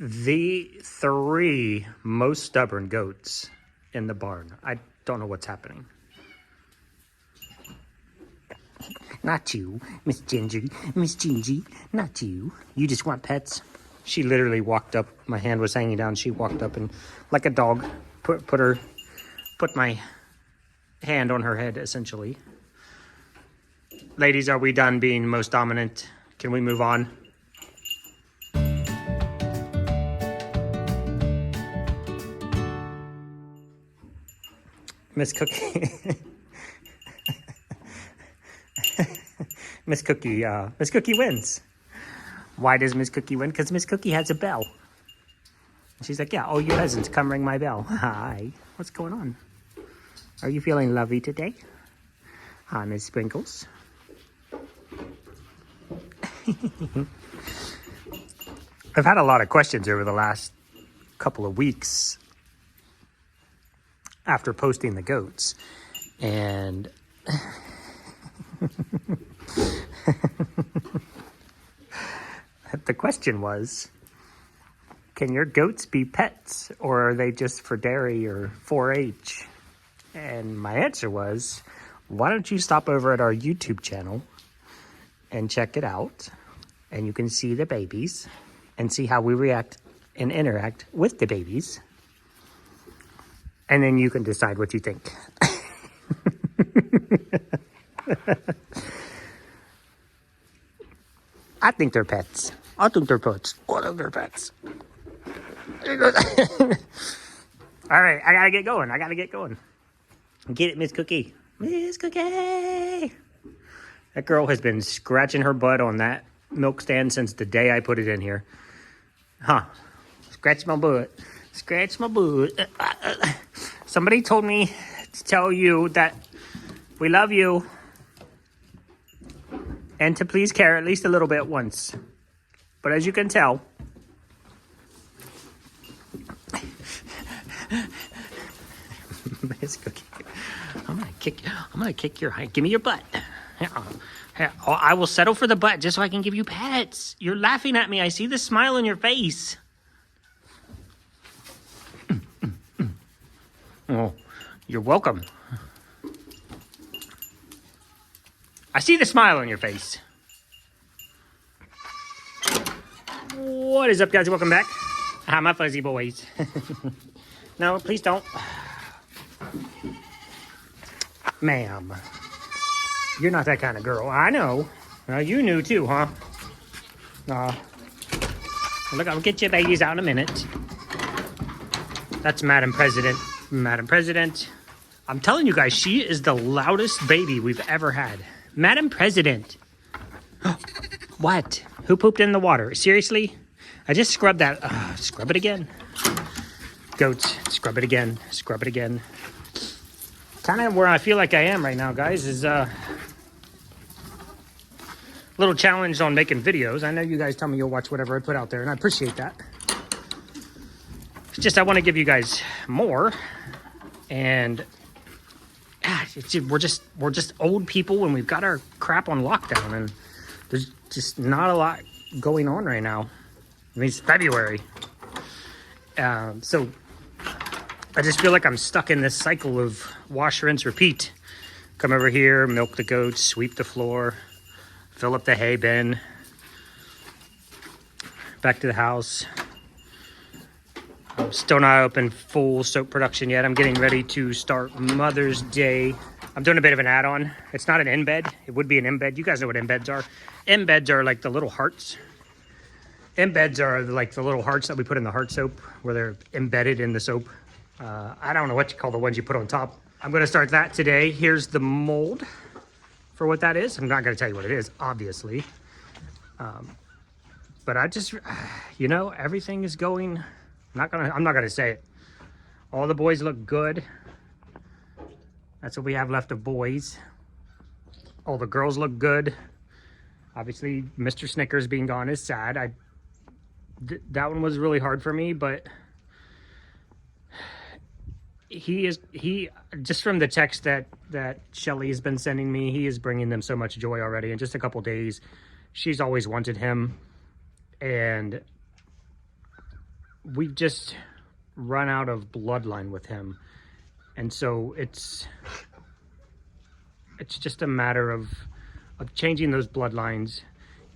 the 3 most stubborn goats in the barn. I don't know what's happening. Not you, Miss Gingy. Miss Gingy, not you. You just want pets? She literally walked up. My hand was hanging down. She walked up and, like a dog, put my hand on her head, essentially. Ladies, are we done being most dominant? Can we move on? Miss Cookie. Miss Cookie wins. Why does Miss Cookie win? Because Miss Cookie has a bell. She's like, yeah, oh, your husband's come ring my bell. Hi, what's going on? Are you feeling lovely today? Hi, Miss Sprinkles. I've had a lot of questions over the last couple of weeks after posting the goats, and the question was, can your goats be pets, or are they just for dairy or 4-H? And my answer was, why don't you stop over at our YouTube channel and check it out, and you can see the babies and see how we react and interact with the babies, and then you can decide what you think. I think they're pets. I think they're pets. I think they're pets. All right, I gotta get going. Get it, Miss Cookie. Miss Cookie! That girl has been scratching her butt on that milk stand since the day I put it in here. Huh. Scratch my butt. Scratch my butt. Somebody told me to tell you that we love you and to please care at least a little bit once. But as you can tell, Miss Cookie, I'm gonna kick your give me your butt. I will settle for the butt just so I can give you pets. You're laughing at me. I see the smile on your face. Oh, you're welcome. I see the smile on your face. What is up, guys? Welcome back. Hi, my fuzzy boys. No, please don't. Ma'am, you're not that kind of girl. I know. Well, you knew too, huh? Look, I'll get your babies out in a minute. That's Madam President. Madam President. I'm telling you guys, she is the loudest baby we've ever had. Madam President. What? Who pooped in the water? Seriously? I just scrubbed that. Scrub it again. Goats, scrub it again. Scrub it again. Kind of where I feel like I am right now, guys, is a little challenge on making videos. I know you guys tell me you'll watch whatever I put out there, and I appreciate that. It's just I want to give you guys more, and we're just old people, and we've got our crap on lockdown, and there's just not a lot going on right now. I mean, it's February, so I just feel like I'm stuck in this cycle of wash, rinse, repeat. Come over here, milk the goats, sweep the floor, fill up the hay bin, back to the house. I'm still not open full soap production yet. I'm getting ready to start Mother's Day. I'm doing a bit of an add-on. It's not an embed. It would be an embed. You guys know what embeds are. Embeds are like the little hearts. Embeds are like the little hearts that we put in the heart soap, where they're embedded in the soap. I don't know what you call the ones you put on top. I'm going to start that today. Here's the mold for what that is. I'm not going to tell you what it is, obviously. But I just, everything is going. I'm not gonna say it. All the boys look good. That's what we have left of boys. All the girls look good. Obviously, Mr. Snickers being gone is sad. That one was really hard for me, but he just from the text that Shelly has been sending me, he is bringing them so much joy already. In just a couple days, she's always wanted him, and we've just run out of bloodline with him. And so it's just a matter of changing those bloodlines,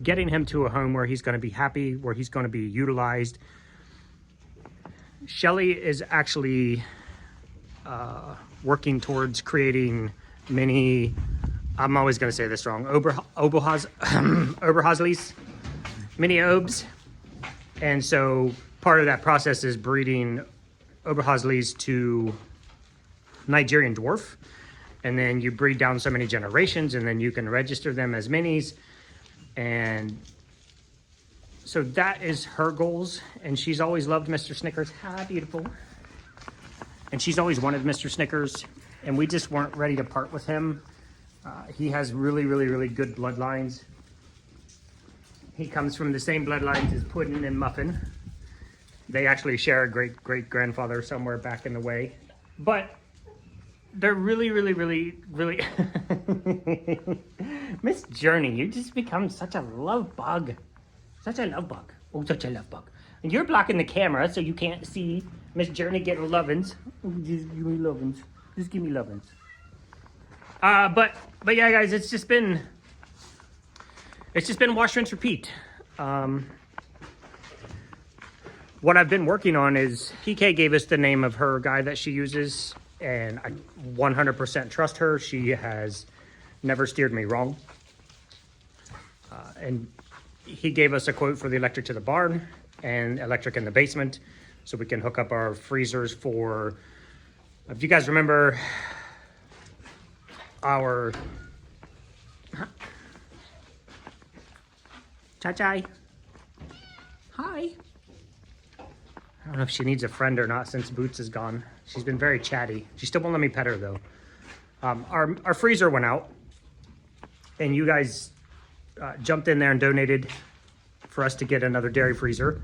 getting him to a home where he's going to be happy, where he's going to be utilized. Shelly is actually working towards creating mini, I'm always going to say this wrong, Oberhasleys, mini Obes. And so part of that process is breeding Oberhasleys to Nigerian dwarf. And then you breed down so many generations, and then you can register them as minis. And so that is her goals. And she's always loved Mr. Snickers. Hi, beautiful. And she's always wanted Mr. Snickers. And we just weren't ready to part with him. He has really, really, really good bloodlines. He comes from the same bloodlines as Puddin' and Muffin. They actually share a great-great-grandfather somewhere back in the way. But they're really, really, really, really... Miss Journey, you just become such a love bug. Such a love bug. Oh, such a love bug. And you're blocking the camera so you can't see Miss Journey getting lovin's. Oh, just give me lovin's. Just give me lovin's. But yeah, guys, it's just been wash, rinse, repeat. What I've been working on is PK gave us the name of her guy that she uses, and I 100% trust her. She has never steered me wrong. And he gave us a quote for the electric to the barn and electric in the basement, so we can hook up our freezers for, if you guys remember our Chai. Hi. I don't know if she needs a friend or not since Boots is gone. She's been very chatty. She still won't let me pet her though. Our freezer went out, and you guys jumped in there and donated for us to get another dairy freezer.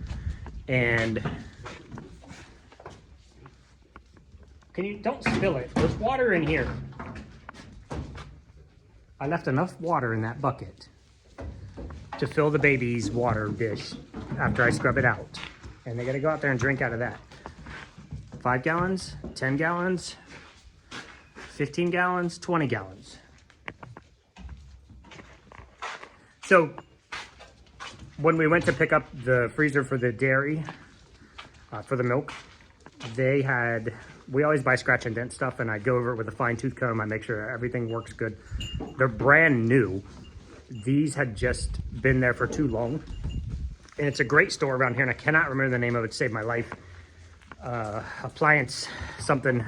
And don't spill it. There's water in here. I left enough water in that bucket to fill the baby's water dish after I scrub it out. And they gotta go out there and drink out of that. 5 gallons, 10 gallons, 15 gallons, 20 gallons. So when we went to pick up the freezer for the dairy, for the milk, we always buy scratch and dent stuff, and I go over it with a fine tooth comb. I make sure everything works good. They're brand new. These had just been there for too long. And it's a great store around here, and I cannot remember the name of it to save my life. Appliance something,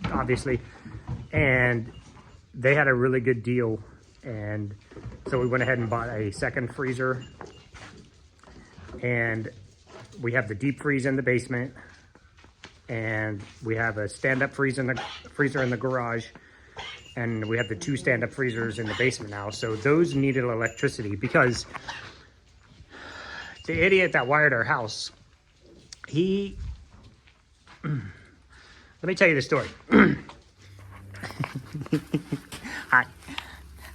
obviously. And they had a really good deal. And so we went ahead and bought a second freezer. And we have the deep freeze in the basement. And we have a stand-up freezer in the garage. And we have the 2 stand-up freezers in the basement now. So those needed electricity because the idiot that wired our house, let me tell you the story.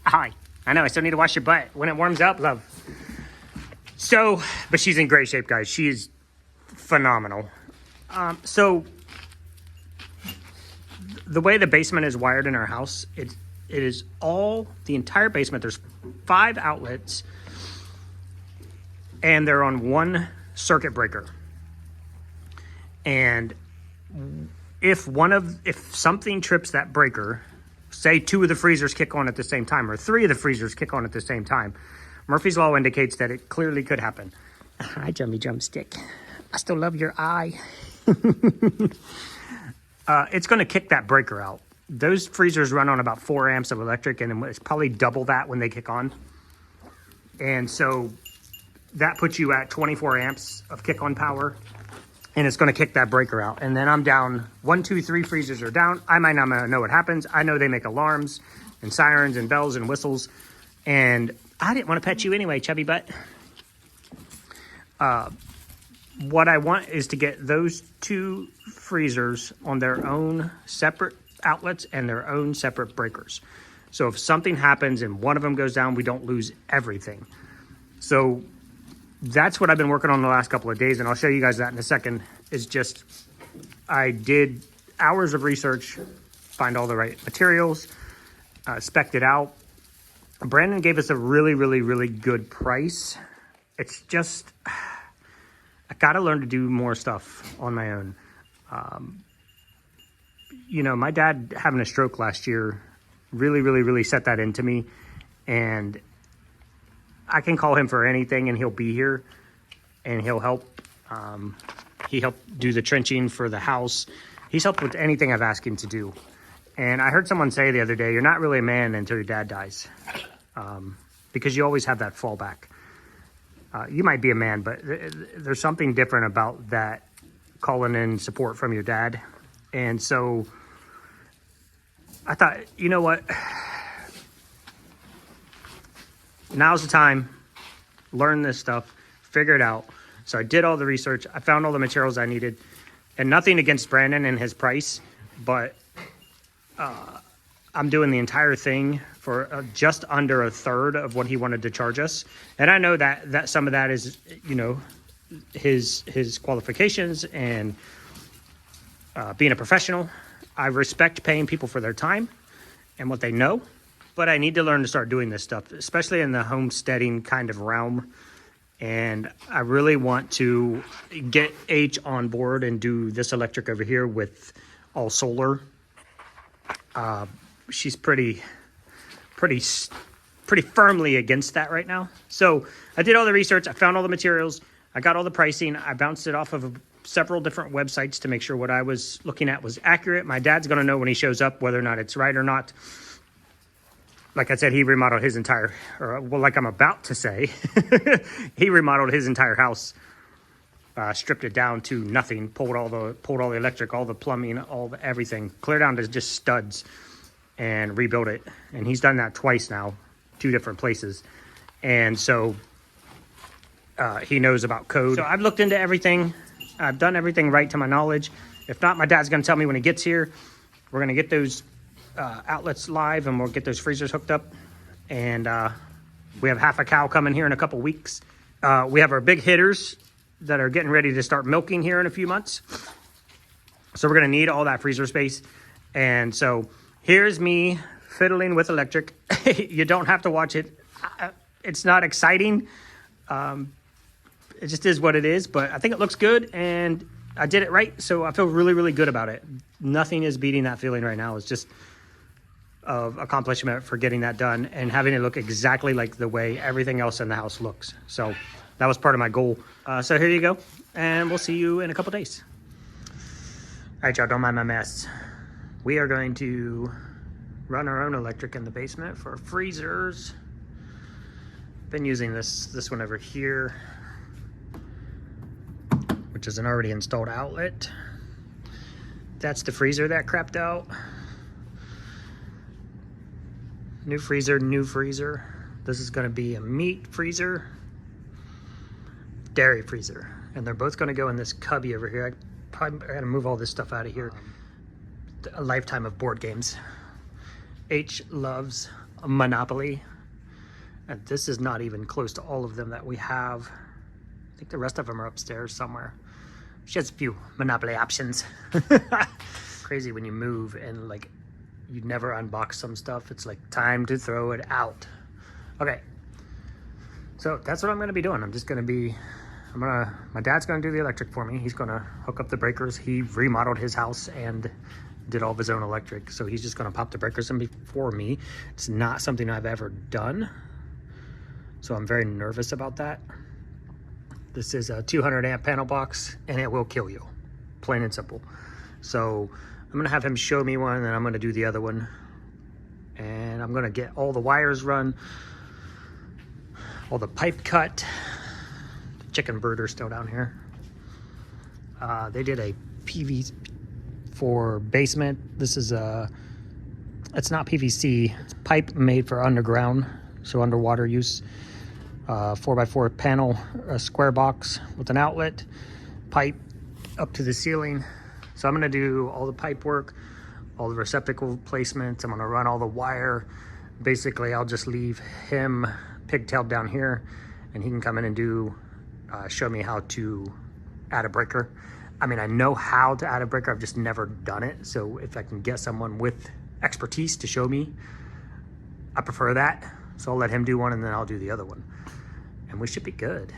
Hi. I know, I still need to wash your butt when it warms up, love. So, but she's in great shape, guys. She is phenomenal. So the way the basement is wired in our house, it is all, the entire basement, there's 5 outlets, and they're on 1 circuit breaker. And if something trips that breaker, say 2 of the freezers kick on at the same time, or 3 of the freezers kick on at the same time, Murphy's Law indicates that it clearly could happen. Hi, Jummy Drumstick. I still love your eye. It's going to kick that breaker out. Those freezers run on about 4 amps of electric, and it's probably double that when they kick on. And so that puts you at 24 amps of kick-on power, and it's going to kick that breaker out. And then I'm down 1, 2, 3 freezers are down. I might not know what happens. I know they make alarms and sirens and bells and whistles. And I didn't want to pet you anyway, chubby butt. What I want is to get those 2 freezers on their own separate outlets and their own separate breakers. So if something happens and one of them goes down, we don't lose everything. So that's what I've been working on the last couple of days, and I'll show you guys that in a second. Is just, I did hours of research, find all the right materials, spec'd it out. Brandon gave us a really, really, really good price. It's just, I gotta learn to do more stuff on my own. You know, my dad having a stroke last year really, really, really set that into me. And I can call him for anything and he'll be here and he'll help. He helped do the trenching for the house. He's helped with anything I've asked him to do. And I heard someone say the other day, you're not really a man until your dad dies. Because you always have that fallback. You might be a man, but there's something different about that, calling in support from your dad. And so I thought, you know what? Now's the time. Learn this stuff. Figure it out. So I did all the research. I found all the materials I needed. And nothing against Brandon and his price, but I'm doing the entire thing for just under a third of what he wanted to charge us. And I know that some of that is, you know, his qualifications and being a professional. I respect paying people for their time and what they know, but I need to learn to start doing this stuff, especially in the homesteading kind of realm. And I really want to get H on board and do this electric over here with all solar. She's pretty firmly against that right now. So I did all the research. I found all the materials. I got all the pricing. I bounced it off of several different websites to make sure what I was looking at was accurate. My dad's going to know when he shows up whether or not it's right or not. Like I said, he remodeled his entire, like I'm about to say, he remodeled his entire house, stripped it down to nothing, pulled all the electric, all the plumbing, everything, clear down to just studs, and rebuilt it. And he's done that twice now, 2 different places. And so he knows about code. So I've looked into everything. I've done everything right to my knowledge. If not, my dad's going to tell me when he gets here. We're going to get those outlets live and we'll get those freezers hooked up. And we have half a cow coming here in a couple weeks. We have our big hitters that are getting ready to start milking here in a few months. So we're going to need all that freezer space. And so here's me fiddling with electric. You don't have to watch it. It's not exciting. It just is what it is, but I think it looks good and I did it right. So I feel really, really good about it. Nothing is beating that feeling right now. It's just of accomplishment for getting that done and having it look exactly like the way everything else in the house looks. So that was part of my goal. So here you go. And we'll see you in a couple days. All right, y'all, don't mind my mess. We are going to run our own electric in the basement for freezers. Been using this one over here, which is an already installed outlet. That's the freezer that crapped out. New freezer, new freezer. This is gonna be a meat freezer, dairy freezer. And they're both gonna go in this cubby over here. I probably gotta move all this stuff out of here. A lifetime of board games. H loves Monopoly. And this is not even close to all of them that we have. I think the rest of them are upstairs somewhere. She has a few Monopoly options. Crazy when you move and like you never unbox some stuff. It's like time to throw it out. Okay, so that's what I'm gonna be doing. My dad's gonna do the electric for me. He's gonna hook up the breakers. He remodeled his house and did all of his own electric. So he's just gonna pop the breakers in for me. It's not something I've ever done. So I'm very nervous about that. This is a 200 amp panel box and it will kill you, plain and simple. So I'm gonna have him show me one and then I'm gonna do the other one. And I'm gonna get all the wires run, all the pipe cut. The chicken brooder still down here. They did a PVC for basement. This is it's not PVC, it's pipe made for underground, so underwater use. 4x4 panel, a square box with an outlet, pipe up to the ceiling. So I'm gonna do all the pipe work, all the receptacle placements. I'm gonna run all the wire. Basically, I'll just leave him pigtailed down here and he can come in and do show me how to add a breaker. I mean, I know how to add a breaker, I've just never done it. So if I can get someone with expertise to show me, I prefer that. So I'll let him do one and then I'll do the other one. And we should be good.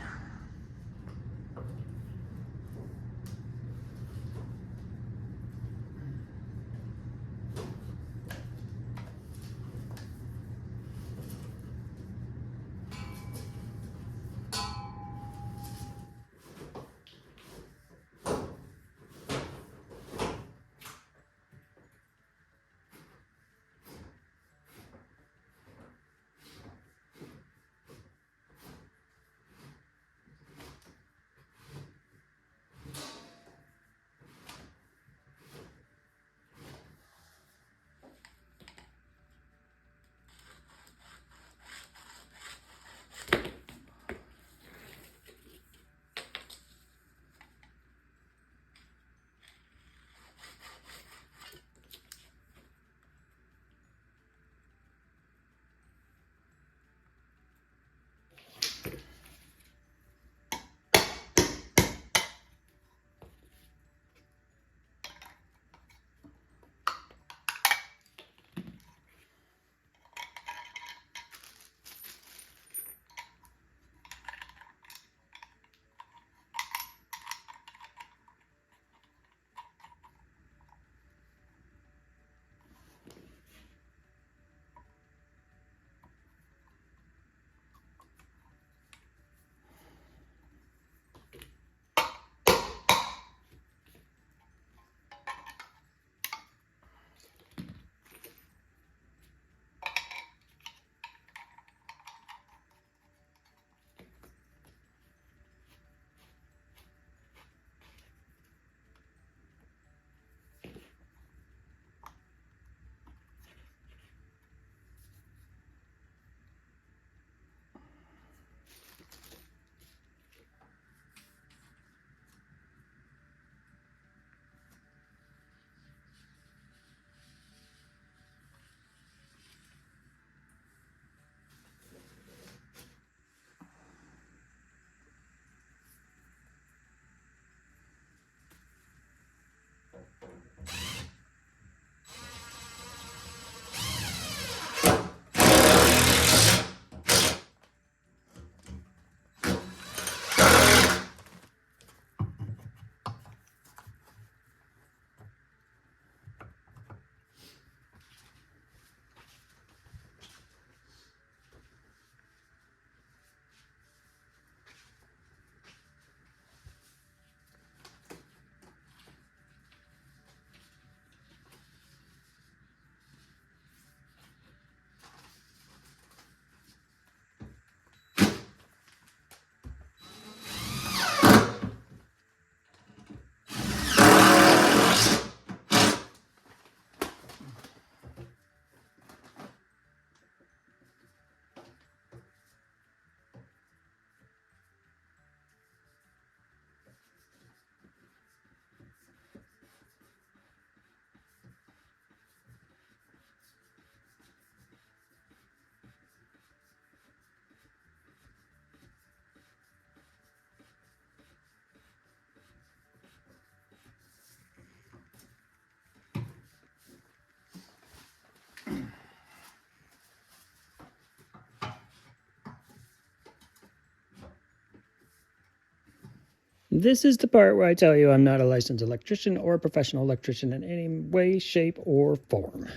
This is the part where I tell you I'm not a licensed electrician or a professional electrician in any way, shape, or form.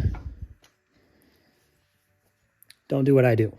Don't do what I do.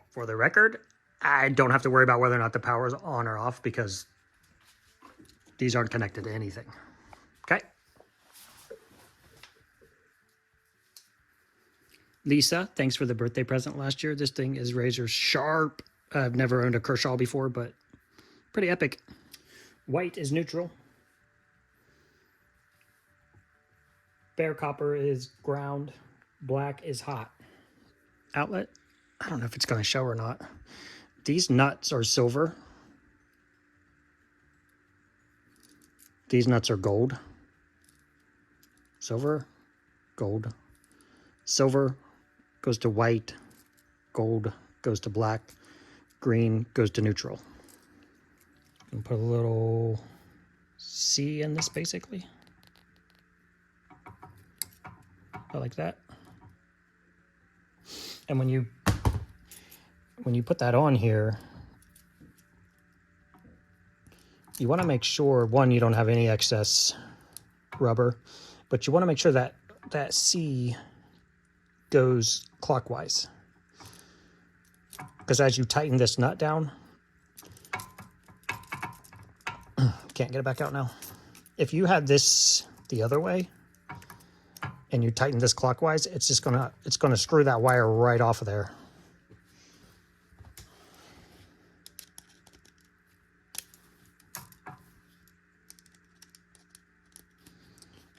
For the record, I don't have to worry about whether or not the power is on or off because these aren't connected to anything. Okay? Lisa, thanks for the birthday present last year. This thing is razor sharp. I've never owned a Kershaw before, but pretty epic. White is neutral. Bare copper is ground. Black is hot. Outlet, I don't know if it's going to show or not. These nuts are silver. These nuts are gold. Silver, gold. Silver goes to white. Gold goes to black. Green goes to neutral. And put a little C in this basically. Like that. And when you put that on here, you want to make sure, one, you don't have any excess rubber, but you want to make sure that that C goes clockwise. Because as you tighten this nut down, can't get it back out now. If you had this the other way, and you tighten this clockwise, it's gonna screw that wire right off of there.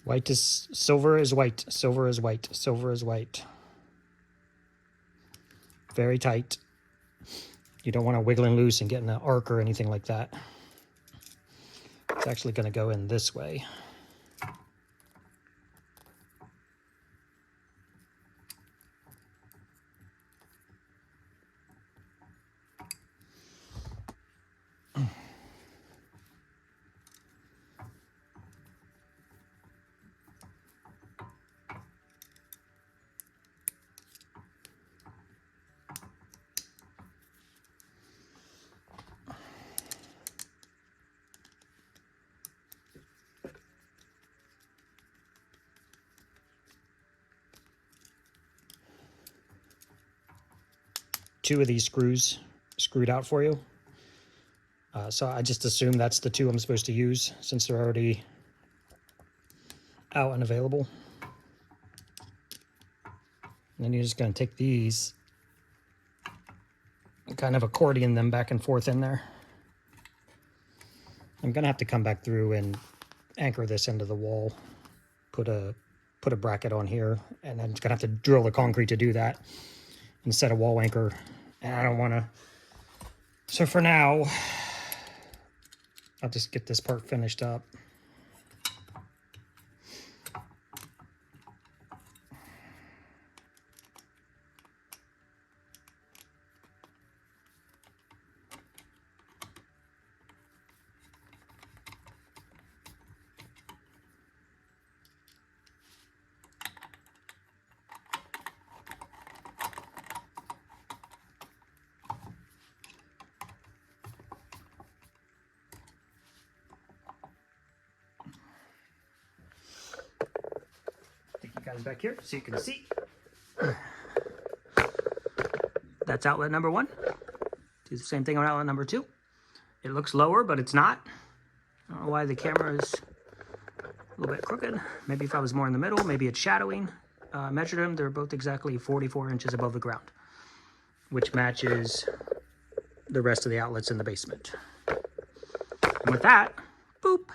White is silver is white, silver is white, silver is white. Very tight. You don't want to wiggle and loose and get in an arc or anything like that. It's actually going to go in this way. Two of these screws screwed out for you. So I just assume that's the two I'm supposed to use since they're already out and available. And then you're just going to take these and kind of accordion them back and forth in there. I'm going to have to come back through and anchor this into the wall, put a bracket on here, and I'm just going to have to drill the concrete to do that and set a wall anchor. And I don't want to. So for now, I'll just get this part finished up. Guys back here so you can see. That's outlet number 1. Do the same thing on outlet number 2. It looks lower, but it's not. I don't know why the camera is a little bit crooked. Maybe if I was more in the middle, maybe it's shadowing. I measured them. They're both exactly 44 inches above the ground, which matches the rest of the outlets in the basement. And with that, boop.